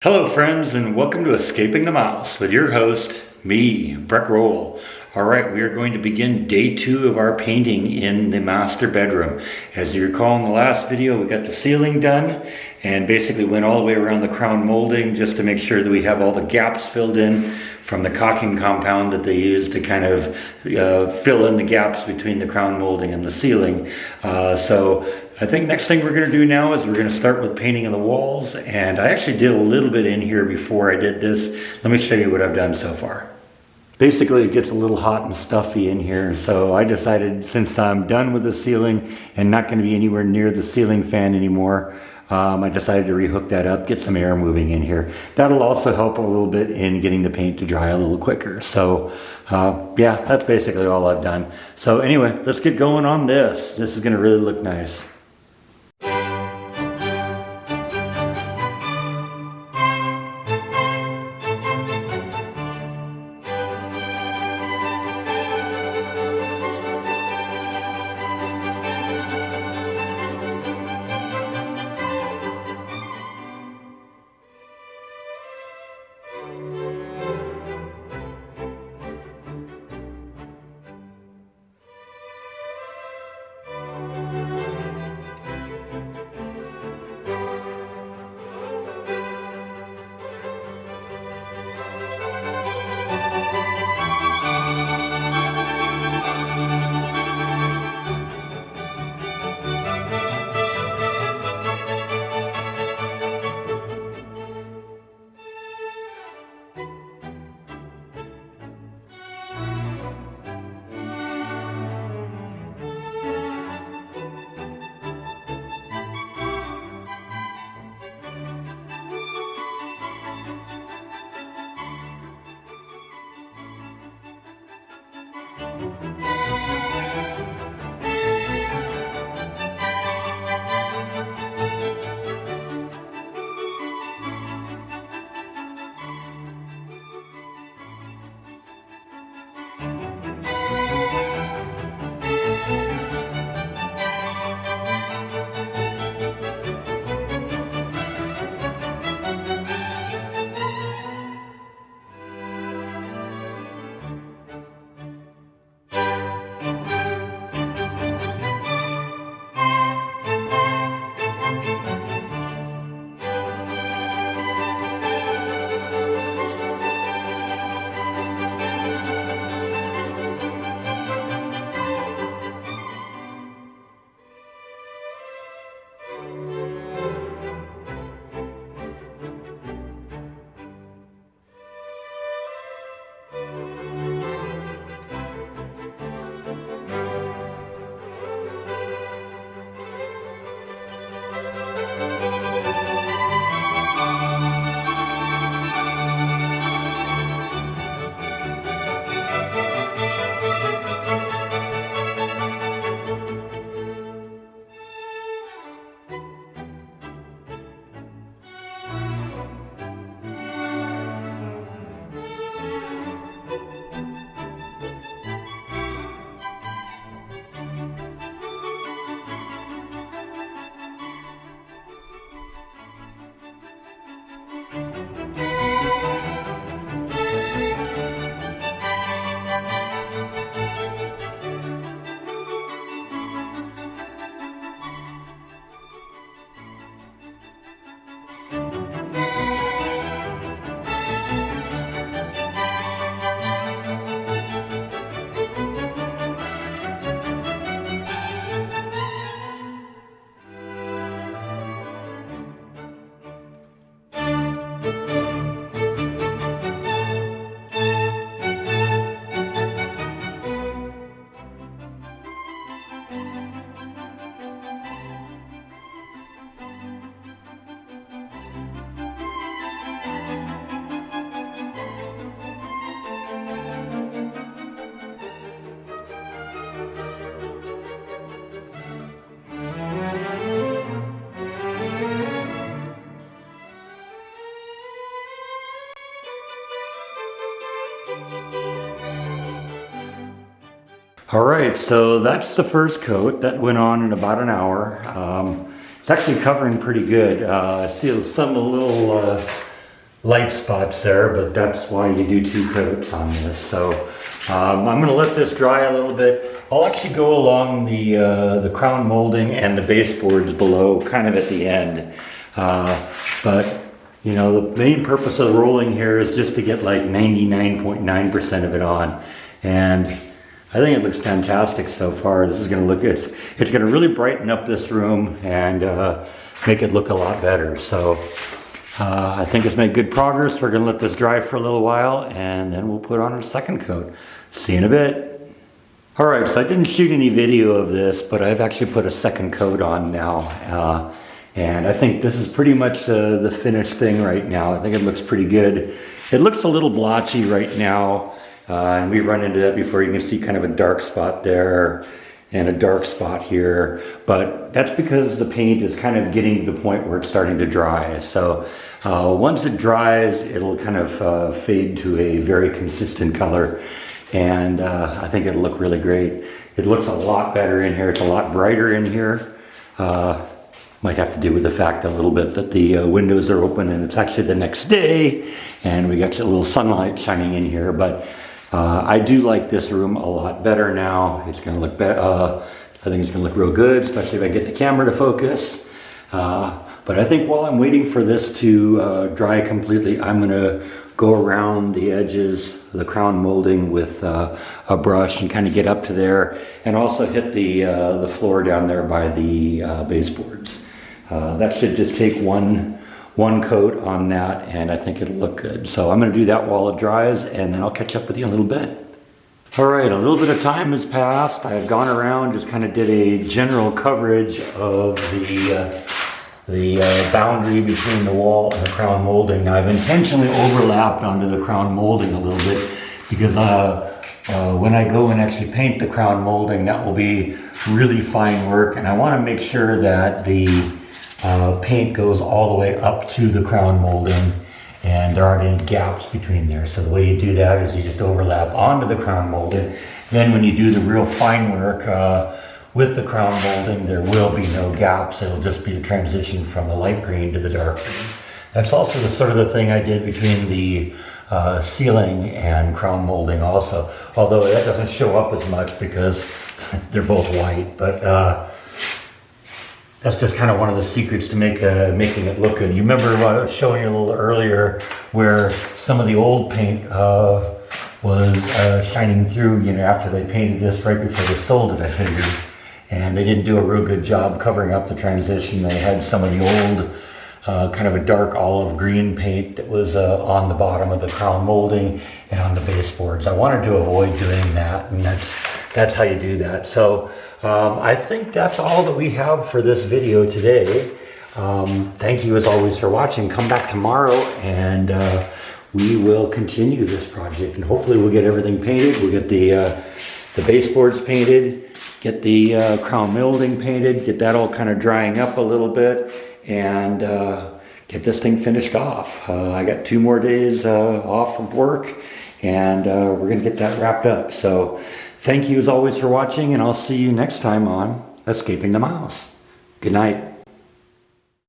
Hello friends, and welcome to Escaping the Mouse with your host, me, Breck Roll. Alright, we are going to begin day 2 of our painting in the master bedroom. As you recall in the last video, we got the ceiling done and basically went all the way around the crown molding just to make sure that we have all the gaps filled in from the caulking compound that they use to kind of fill in the gaps between the crown molding and the ceiling. So I think next thing we're going to do now is we're going to start with painting of the walls, and I actually did a little bit in here before I did this. Let me show you what I've done so far. Basically it gets a little hot and stuffy in here, so I decided since I'm done with the ceiling and not going to be anywhere near the ceiling fan anymore, I decided to rehook that up, get some air moving in here. That'll also help a little bit in getting the paint to dry a little quicker. So yeah, that's basically all I've done. So anyway, let's get going on this. This is going to really look nice. All right, so that's the first coat. That went on in about an hour. It's actually covering pretty good. I see some a little light spots there, but that's why you do 2 coats on this. So I'm going to let this dry a little bit. I'll actually go along the crown molding and the baseboards below, kind of at the end. But you know, the main purpose of the rolling here is just to get like 99.9% of it on, and I think it looks fantastic so far. This is going to look, it's going to really brighten up this room and make it look a lot better. So I think it's made good progress. We're going to let this dry for a little while, and then we'll put on a second coat. See you in a bit. All right, so I didn't shoot any video of this, but I've actually put a second coat on now. And I think this is pretty much the finished thing right now. I think it looks pretty good. It looks a little blotchy right now. And we've run into that before. You can see kind of a dark spot there and a dark spot here. But that's because the paint is kind of getting to the point where it's starting to dry. So once it dries, it'll kind of fade to a very consistent color. And I think it'll look really great. It looks a lot better in here. It's a lot brighter in here. Might have to do with the fact a little bit that the windows are open and it's actually the next day and we got a little sunlight shining in here. But I do like this room a lot better now. It's going to look better. I think it's going to look real good, especially if I get the camera to focus. But I think while I'm waiting for this to dry completely, I'm going to go around the edges, the crown molding with a brush and kind of get up to there, and also hit the floor down there by the baseboards. That should just take one coat on that, and I think it'll look good. So I'm going to do that while it dries, and then I'll catch up with you in a little bit. All right, a little bit of time has passed. I've gone around, just kind of did a general coverage of the boundary between the wall and the crown molding. Now I've intentionally overlapped onto the crown molding a little bit because when I go and actually paint the crown molding, that will be really fine work, and I want to make sure that the paint goes all the way up to the crown molding and there aren't any gaps between there. So the way you do that is you just overlap onto the crown molding. Then when you do the real fine work with the crown molding, there will be no gaps. It'll just be the transition from the light green to the dark green. That's also the sort of the thing I did between the ceiling and crown molding also, although that doesn't show up as much because they're both white. But that's just kind of one of the secrets to making it look good. You remember what I was showing you a little earlier where some of the old paint was shining through, you know, after they painted this right before they sold it, I figured. And they didn't do a real good job covering up the transition. They had some of the old kind of a dark olive green paint that was on the bottom of the crown molding and on the baseboards. I wanted to avoid doing that, and that's how you do that. So I think that's all that we have for this video today. Thank you as always for watching. Come back tomorrow and we will continue this project, and hopefully we'll get everything painted. We'll get the baseboards painted, get the crown molding painted, get that all kind of drying up a little bit, and get this thing finished off. I got 2 more days off of work, and we're gonna get that wrapped up. So thank you as always for watching, and I'll see you next time on Escaping the Mouse. Good night.